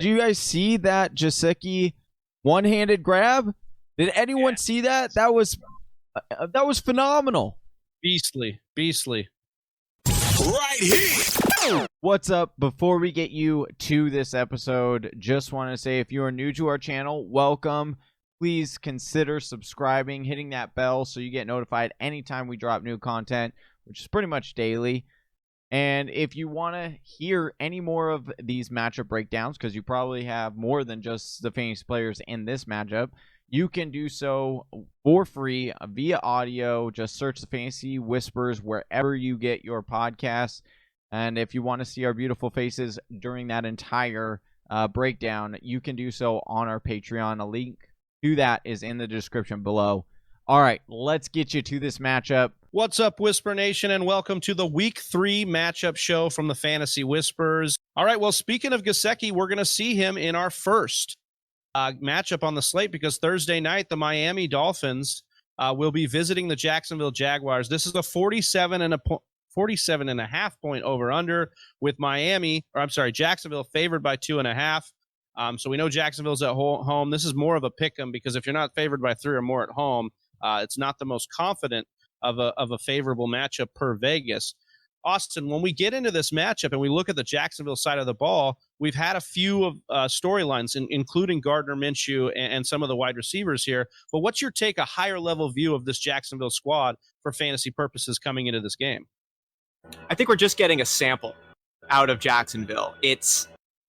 Do you guys see that Gesicki one-handed grab? Did anyone see that? That was phenomenal. Beastly. Right here. What's up? Before we get you to this episode, just want to say if you are new to our channel, welcome. Please consider subscribing, hitting that bell so you get notified anytime we drop new content, which is pretty much daily. And if you want to hear any more of these matchup breakdowns, because you probably have more than just the fantasy players in this matchup, you can do so for free via audio. Just search the Fantasy Whispers wherever you get your podcasts. And if you want to see our beautiful faces during that entire breakdown, you can do so on our Patreon. A link to that is in the description below. All right, let's get you to this matchup. What's up, Whisper Nation, and welcome to the Week 3 matchup show from the Fantasy Whispers. All right, well, speaking of Gesicki, we're going to see him in our first matchup on the slate because Thursday night, the Miami Dolphins will be visiting the Jacksonville Jaguars. This is a 47.5 point over-under with Jacksonville favored by 2.5. So we know Jacksonville's at home. This is more of a pick-em because if you're not favored by 3 or more at home, it's not the most confident of a favorable matchup per Vegas. Austin, when we get into this matchup and we look at the Jacksonville side of the ball, we've had a few of storylines, including Gardner Minshew and some of the wide receivers here. But what's your take, a higher-level view of this Jacksonville squad for fantasy purposes coming into this game? I think we're just getting a sample out of Jacksonville. It's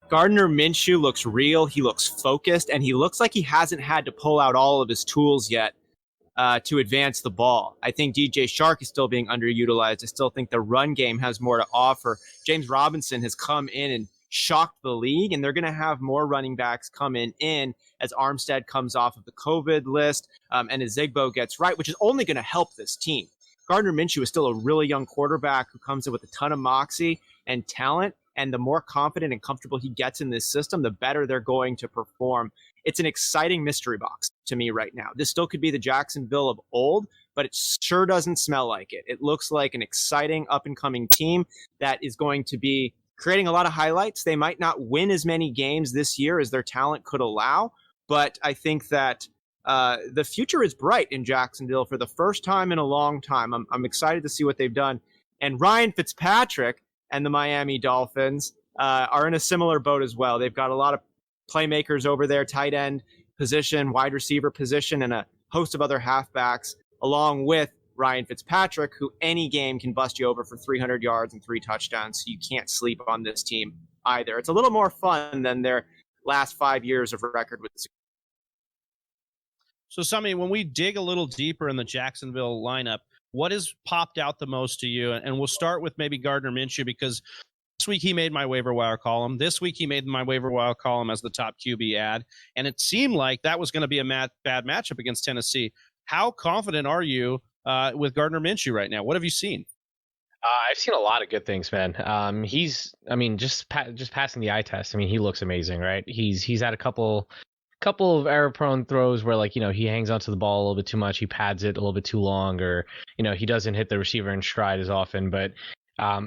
Gardner Minshew looks real, he looks focused, and he looks like he hasn't had to pull out all of his tools yet to advance the ball. I think DJ Chark is still being underutilized. I still think the run game has more to offer. James Robinson has come in and shocked the league, and they're going to have more running backs coming in as Armstead comes off of the COVID list and as Zigbo gets right, which is only going to help this team. Gardner Minshew is still a really young quarterback who comes in with a ton of moxie and talent, and the more confident and comfortable he gets in this system, the better they're going to perform. It's an exciting mystery box to me right now. This still could be the Jacksonville of old, but it sure doesn't smell like it. It looks like an exciting up-and-coming team that is going to be creating a lot of highlights. They might not win as many games this year as their talent could allow, but I think that the future is bright in Jacksonville for the first time in a long time. I'm excited to see what they've done. And Ryan Fitzpatrick and the Miami Dolphins are in a similar boat as well. They've got a lot of playmakers over there, tight end position, wide receiver position, and a host of other halfbacks, along with Ryan Fitzpatrick, who any game can bust you over for 300 yards and 3 touchdowns. So you can't sleep on this team either. It's a little more fun than their last 5 years of record with. So, Sami, when we dig a little deeper in the Jacksonville lineup, what has popped out the most to you? And we'll start with maybe Gardner Minshew because this week he made my waiver wire column. This week he made my waiver wire column as the top QB ad. And it seemed like that was going to be a bad matchup against Tennessee. How confident are you with Gardner Minshew right now? What have you seen? I've seen a lot of good things, man. Just passing the eye test. I mean, he looks amazing, right? He's had a couple of error-prone throws where, he hangs onto the ball a little bit too much. He pads it a little bit too long, or, he doesn't hit the receiver in stride as often. But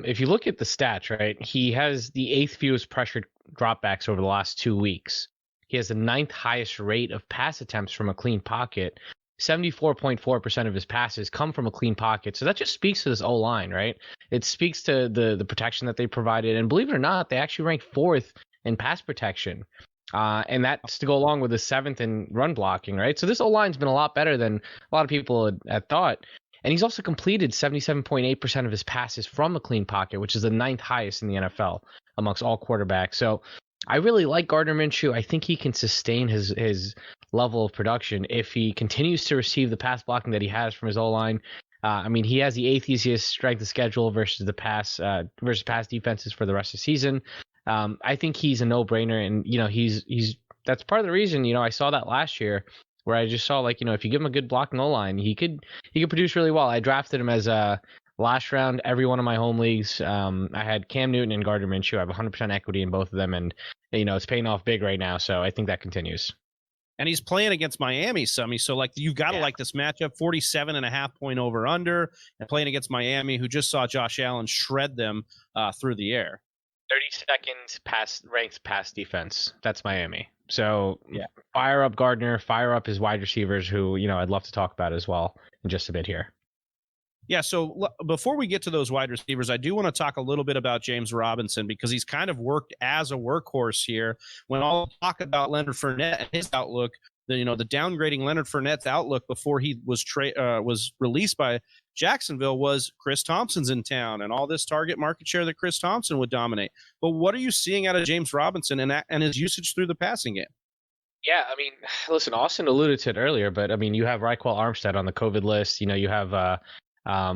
if you look at the stats, right, he has the 8th fewest pressured dropbacks over the last 2 weeks. He has the 9th highest rate of pass attempts from a clean pocket. 74.4% of his passes come from a clean pocket. So that just speaks to this O-line, right? It speaks to the protection that they provided. And believe it or not, they actually ranked 4th in pass protection. And that's to go along with the 7th in run blocking, right? So this O-line's been a lot better than a lot of people had thought. And he's also completed 77.8% of his passes from a clean pocket, which is the 9th highest in the NFL amongst all quarterbacks. So I really like Gardner Minshew. I think he can sustain his level of production if he continues to receive the pass blocking that he has from his O-line. He has the 8th easiest strength of schedule versus pass defenses for the rest of the season. I think he's a no-brainer, and he's that's part of the reason I saw that last year, where I just saw if you give him a good blocking O-line, he could produce really well. I drafted him as a last round every one of my home leagues. I had Cam Newton and Gardner Minshew. I have 100% equity in both of them, and it's paying off big right now. So I think that continues. And he's playing against Miami, Summy. So you've got to like this matchup. 47.5 point over under, and playing against Miami, who just saw Josh Allen shred them through the air. 32nd ranked pass defense. That's Miami. So Yeah. Fire up Gardner, fire up his wide receivers, who I'd love to talk about as well in just a bit here. Yeah, so before we get to those wide receivers, I do want to talk a little bit about James Robinson because he's kind of worked as a workhorse here. When I'll talk about Leonard Fournette and his outlook, the downgrading Leonard Fournette's outlook before he was released by Jacksonville was Chris Thompson's in town and all this target market share that Chris Thompson would dominate. But what are you seeing out of James Robinson and his usage through the passing game? Yeah, I mean, listen, Austin alluded to it earlier, but I mean, you have Raquel Armstead on the COVID list. You have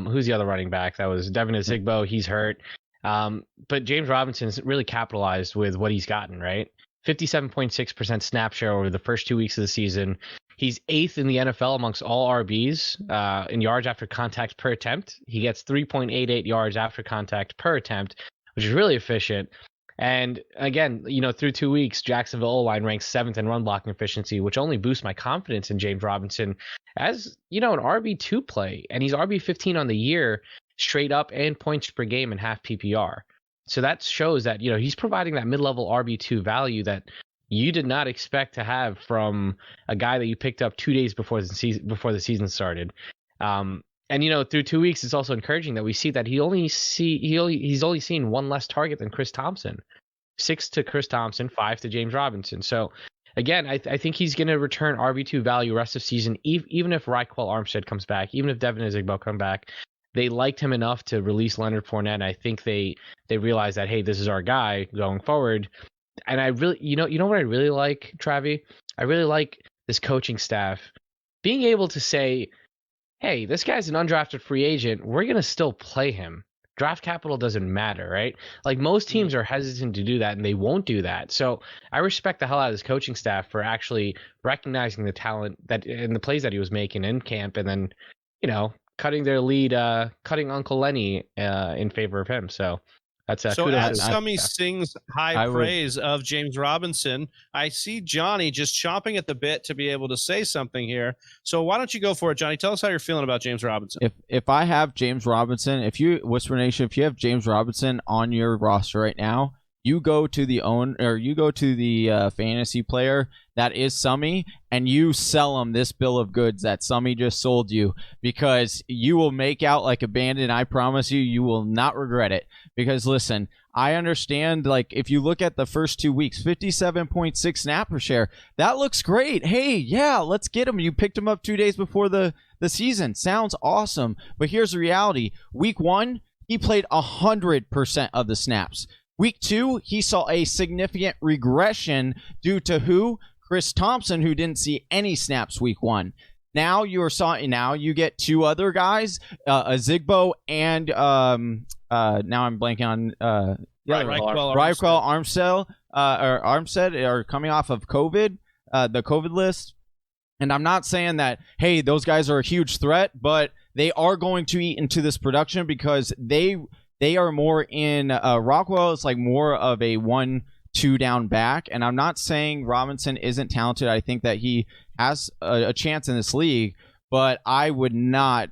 who's the other running back? That was Devin Azigbo. He's hurt. But James Robinson's really capitalized with what he's gotten, right? 57.6% snap share over the first 2 weeks of the season. He's 8th in the NFL amongst all RBs in yards after contact per attempt. He gets 3.88 yards after contact per attempt, which is really efficient. And again, through 2 weeks, Jacksonville O-line ranks 7th in run blocking efficiency, which only boosts my confidence in James Robinson as, an RB2 play. And he's RB15 on the year, straight up, and points per game in half PPR. So that shows that, he's providing that mid-level RB2 value that you did not expect to have from a guy that you picked up 2 days before the season started. And through 2 weeks, it's also encouraging that we see that he's only seen one less target than Chris Thompson. 6 to Chris Thompson, 5 to James Robinson. So again, I think he's going to return RB2 value rest of season, even if Raquel Armstead comes back, even if Devin Azigbo come back. They liked him enough to release Leonard Fournette. And I think they realized that, hey, this is our guy going forward. And I really, you know what I really like, Travi? I really like this coaching staff being able to say, hey, this guy's an undrafted free agent. We're going to still play him. Draft capital doesn't matter, right? Like most teams are hesitant to do that, and they won't do that. So I respect the hell out of this coaching staff for actually recognizing the talent that in the plays that he was making in camp, and then, cutting their lead, cutting Uncle Lenny in favor of him. So that's so as Summy sings high praise of James Robinson, I see Johnny just chomping at the bit to be able to say something here. So why don't you go for it, Johnny? Tell us how you're feeling about James Robinson. If I have James Robinson, if you have James Robinson on your roster right now, you go to the fantasy player that is Summy, and you sell him this bill of goods that Summy just sold you, because you will make out like a bandit. I promise you will not regret it. Because listen, I understand, like, if you look at the first 2 weeks, 57.6 snap per share, that looks great. Hey, yeah, let's get him. You picked him up 2 days before the season. Sounds awesome. But here's the reality. Week 1, he played 100% of the snaps. Week 2, he saw a significant regression due to who? Chris Thompson, who didn't see any snaps week 1. Now you get two other guys, Azigbo and now I'm blanking on Raquel Armstead are coming off of COVID, the COVID list. And I'm not saying that, hey, those guys are a huge threat, but they are going to eat into this production because they are more in Rockwell is like more of a 1-2 down back. And I'm not saying Robinson isn't talented. I think that he has a chance in this league, but I would not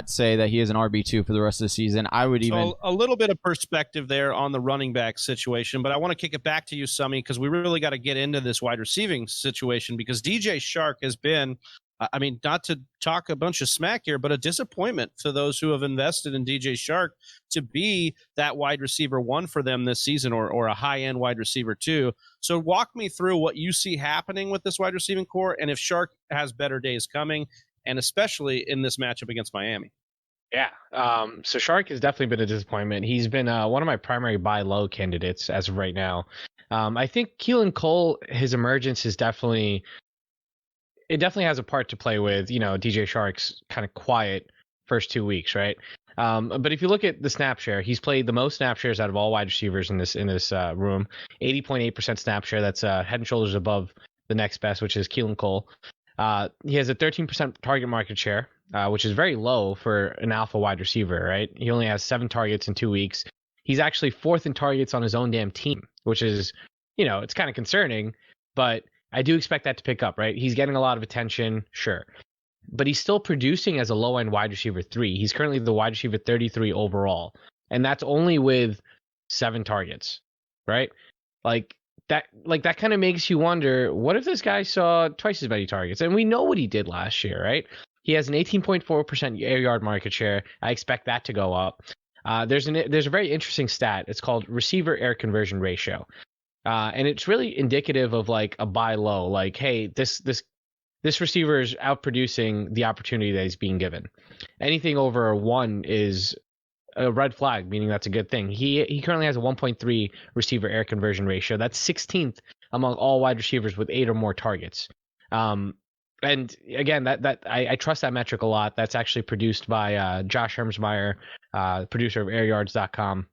say that he is an RB2 for the rest of the season. I would even a little bit of perspective there on the running back situation, but I want to kick it back to you, Summy, because we really got to get into this wide receiving situation, because DJ Chark has been, I mean, not to talk a bunch of smack here, but a disappointment to those who have invested in DJ Chark to be that wide receiver 1 for them this season, or a high-end wide receiver 2. So walk me through what you see happening with this wide receiving core, and if Chark has better days coming, and especially in this matchup against Miami. Yeah, so Chark has definitely been a disappointment. He's been one of my primary buy low candidates as of right now. I think Keelan Cole, his emergence is definitely has a part to play with, DJ Chark's kind of quiet first 2 weeks, right? But if you look at the snap share, he's played the most snap shares out of all wide receivers in this room. 80.8% snap share. That's head and shoulders above the next best, which is Keelan Cole. He has a 13% target market share, which is very low for an alpha wide receiver, right? He only has 7 targets in 2 weeks. He's actually 4th in targets on his own damn team, which is, it's kind of concerning, but I do expect that to pick up, right? He's getting a lot of attention, sure. But he's still producing as a low-end wide receiver 3. He's currently the wide receiver 33 overall. And that's only with 7 targets, right? Like that kind of makes you wonder, what if this guy saw twice as many targets? And we know what he did last year, right? He has an 18.4% air yard market share. I expect that to go up. There's a very interesting stat. It's called receiver air conversion ratio. And it's really indicative of like a buy low, like, hey, this receiver is outproducing the opportunity that he's being given. Anything over a 1 is a red flag, meaning that's a good thing. He currently has a 1.3 receiver air conversion ratio. That's 16th among all wide receivers with 8 or more targets. And again, that I trust that metric a lot. That's actually produced by Josh Hermsmeyer, producer of airyards.com.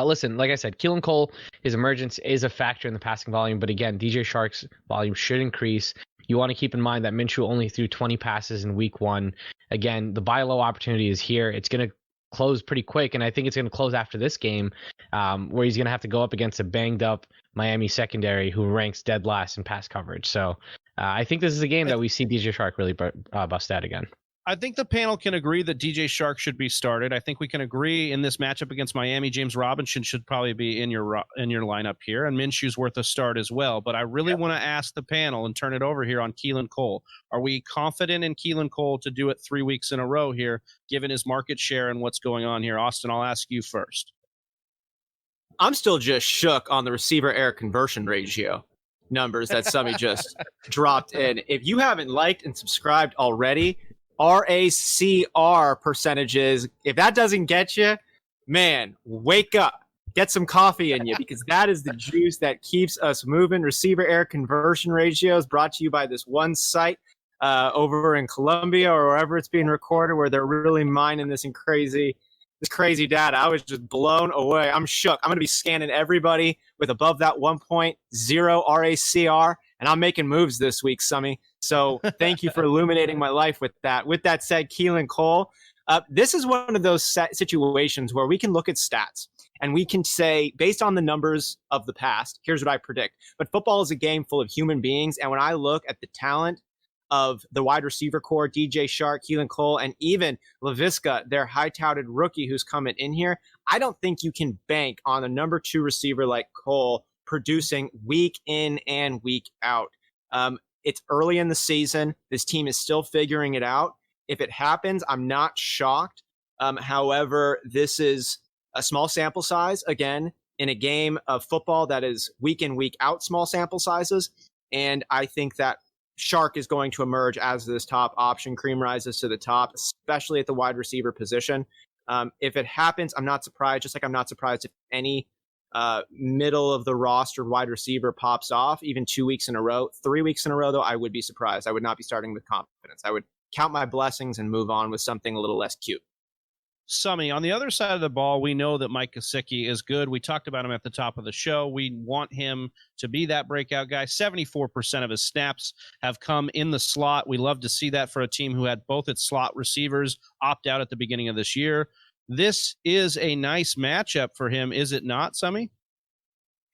Listen, like I said, Keelan Cole, his emergence is a factor in the passing volume, but again, DJ Chark's volume should increase. You want to keep in mind that Minshew only threw 20 passes in week 1. Again, the buy low opportunity is here. It's going to close pretty quick, and I think it's going to close after this game, where he's going to have to go up against a banged up Miami secondary who ranks dead last in pass coverage. So I think this is a game that we see DJ Chark really bust out again. I think the panel can agree that DJ Chark should be started. I think we can agree in this matchup against Miami, James Robinson should probably be in your lineup here, and Minshew's worth a start as well. But I really want to ask the panel and turn it over here on Keelan Cole. Are we confident in Keelan Cole to do it 3 weeks in a row here, given his market share and what's going on here? Austin, I'll ask you first. I'm still just shook on the receiver air conversion ratio numbers that Summy just dropped in. If you haven't liked and subscribed already, RACR percentages, if that doesn't get you, man, wake up. Get some coffee in you, because that is the juice that keeps us moving. Receiver air conversion ratios brought to you by this one site over in Colombia or wherever it's being recorded, where they're really mining this crazy data. I was just blown away. I'm shook. I'm going to be scanning everybody with above that 1.0 RACR, and I'm making moves this week, Summy. So thank you for illuminating my life with that. With that said, Keelan Cole, this is one of those situations where we can look at stats and we can say, based on the numbers of the past, here's what I predict. But football is a game full of human beings, and when I look at the talent of the wide receiver core, DJ Chark, Keelan Cole, and even Laviska, their high-touted rookie who's coming in here, I don't think you can bank on a number 2 receiver like Cole producing week in and week out. It's early in the season. This team is still figuring it out. If it happens, I'm not shocked. However, this is a small sample size, again, in a game of football that is week in, week out small sample sizes. And I think that Chark is going to emerge as this top option. Cream rises to the top, especially at the wide receiver position. If it happens, I'm not surprised, just like I'm not surprised if any middle of the roster wide receiver pops off, even 2 weeks in a row. 3 weeks in a row, though, I would be surprised. I would not be starting with confidence. I would count my blessings and move on with something a little less cute. Summy, on the other side of the ball, we know that Mike Kosicki is good. We talked about him at the top of the show. We want him to be that breakout guy. 74% of his snaps have come in the slot. We love to see that for a team who had both its slot receivers opt out at the beginning of this year. This is a nice matchup for him, is it not, Summy?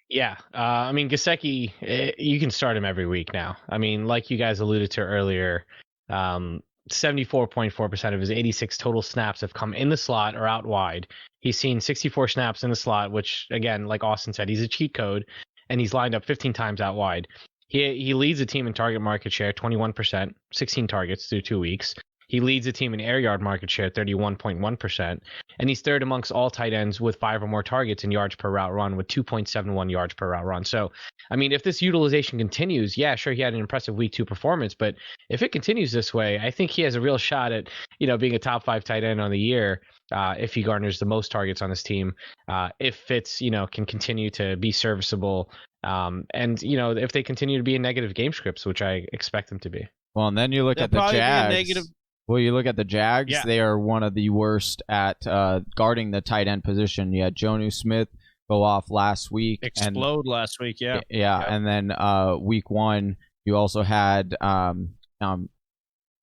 Yeah. I mean, Gesicki, you can start him every week now. I mean, like you guys alluded to earlier, 74.4% of his 86 total snaps have come in the slot or out wide. He's seen 64 snaps in the slot, which, again, like Austin said, he's a cheat code, and he's lined up 15 times out wide. He leads the team in target market share, 21%, 16 targets through 2 weeks. He leads the team in air yard market share, 31.1%, and he's third amongst all tight ends with 5 or more targets in yards per route run with 2.71 yards per route run. So, I mean, if this utilization continues, yeah, sure, he had an impressive week 2 performance, but if it continues this way, I think he has a real shot at, being a top 5 tight end on the year if he garners the most targets on his team, if Fitz, can continue to be serviceable, and, if they continue to be in negative game scripts, which I expect them to be. Well, and then you look at the Jags. Well, you look at the Jags, They are one of the worst at guarding the tight end position. You had Jonnu Smith go off last week. Explode last week, yeah. Yeah, and then week 1, you also had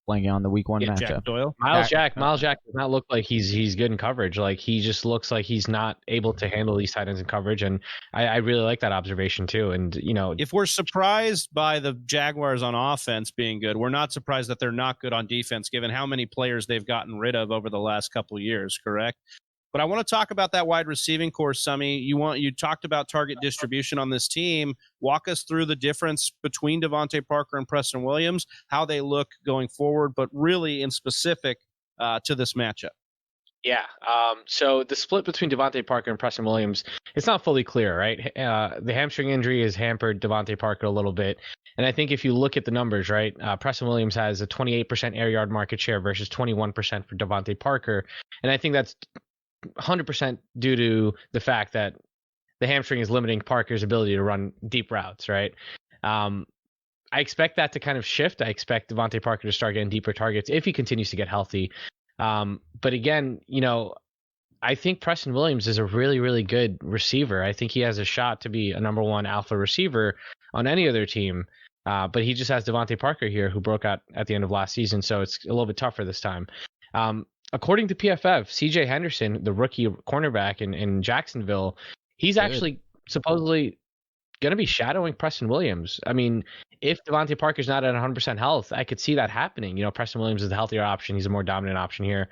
blanking on the week 1 matchup. Jack Doyle. Miles Jack does not look like he's good in coverage. Like, he just looks like he's not able to handle these tight ends in coverage, and I really like that observation too. And if we're surprised by the Jaguars on offense being good, we're not surprised that they're not good on defense, given how many players they've gotten rid of over the last couple of years. Correct? But I want to talk about that wide receiving core, Summy. You talked about target distribution on this team. Walk us through the difference between DeVantae Parker and Preston Williams, how they look going forward, but really in specific to this matchup. Yeah. So the split between DeVantae Parker and Preston Williams, it's not fully clear, right? The hamstring injury has hampered DeVantae Parker a little bit. And I think if you look at the numbers, right, Preston Williams has a 28% air yard market share versus 21% for DeVantae Parker. And I think that's 100% due to the fact that the hamstring is limiting Parker's ability to run deep routes, right? I expect that to kind of shift. I expect DeVantae Parker to start getting deeper targets if he continues to get healthy. But again, I think Preston Williams is a really, really good receiver. I think he has a shot to be a number one alpha receiver on any other team. But he just has DeVantae Parker here, who broke out at the end of last season, so it's a little bit tougher this time. According to PFF, CJ Henderson, the rookie cornerback in Jacksonville, he's actually supposedly going to be shadowing Preston Williams. I mean, if DeVantae Parker's not at 100% health, I could see that happening. Preston Williams is the healthier option. He's a more dominant option here.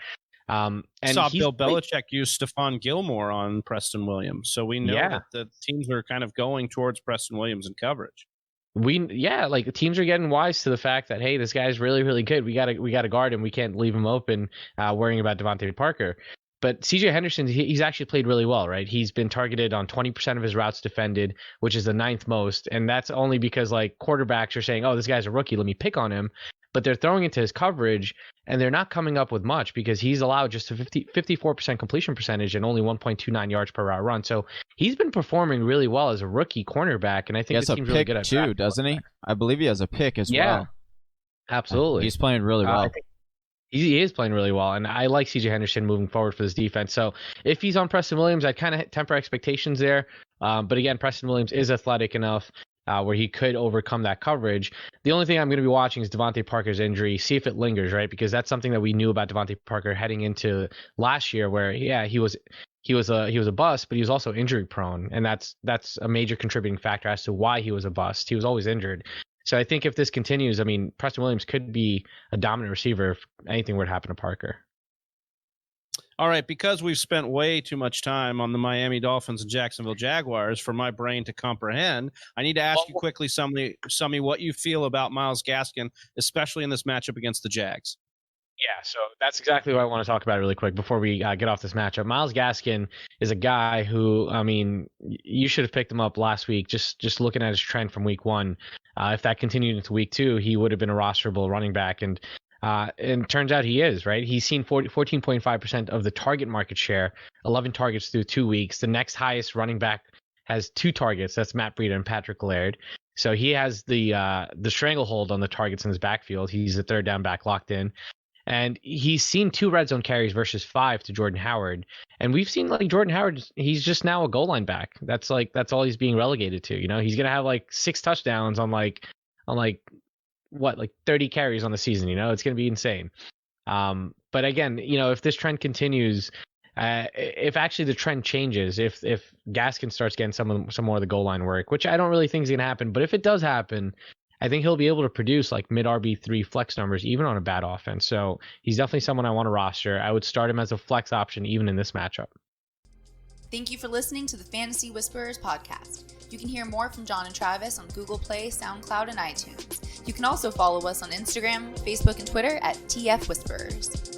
And saw Bill Belichick use Stephon Gilmore on Preston Williams. So we know that the teams are kind of going towards Preston Williams in coverage. Like teams are getting wise to the fact that, hey, this guy's really, really good. We gotta guard him. We can't leave him open, worrying about DeVantae Parker. But CJ Henderson, he's actually played really well, right? He's been targeted on 20% of his routes defended, which is the 9th most. And that's only because like quarterbacks are saying, oh, this guy's a rookie, let me pick on him. But they're throwing into his coverage and they're not coming up with much because he's allowed just a 54% completion percentage and only 1.29 yards per route run. So he's been performing really well as a rookie cornerback. And I think he has a pick really too, doesn't he? I believe he has a pick as well. Absolutely. He's playing really well. He is playing really well, and I like CJ Henderson moving forward for this defense. So if he's on Preston Williams, I'd kind of temper expectations there. But again, Preston Williams is athletic enough where he could overcome that coverage. The only thing I'm going to be watching is DeVantae Parker's injury, see if it lingers, right? Because that's something that we knew about DeVantae Parker heading into last year, where he was a bust, but he was also injury prone, and that's a major contributing factor as to why he was a bust. He was always injured. So I think if this continues, I mean, Preston Williams could be a dominant receiver if anything were to happen to Parker. All right, because we've spent way too much time on the Miami Dolphins and Jacksonville Jaguars for my brain to comprehend, I need to ask you quickly, Summy, what you feel about Myles Gaskin, especially in this matchup against the Jags. Yeah, so that's exactly what I want to talk about really quick before we get off this matchup. Myles Gaskin is a guy who, I mean, you should have picked him up last week, just looking at his trend from week 1. If that continued into week 2, he would have been a rosterable running back. And turns out he is, right? He's seen 14.5% of the target market share, 11 targets through 2 weeks. The next highest running back has 2 targets. That's Matt Breida and Patrick Laird. So he has the stranglehold on the targets in his backfield. He's the third down back locked in. And he's seen 2 red zone carries versus 5 to Jordan Howard. And we've seen like Jordan Howard, he's just now a goal line back. That's all he's being relegated to. He's going to have like 6 touchdowns on 30 carries on the season. It's going to be insane. But again, if this trend continues, if actually the trend changes, if Gaskin starts getting some more of the goal line work, which I don't really think is going to happen, but if it does happen, I think he'll be able to produce like mid RB3 flex numbers even on a bad offense. So he's definitely someone I want to roster. I would start him as a flex option even in this matchup. Thank you for listening to the Fantasy Whisperers podcast. You can hear more from John and Travis on Google Play, SoundCloud, and iTunes. You can also follow us on Instagram, Facebook, and Twitter at TF Whisperers.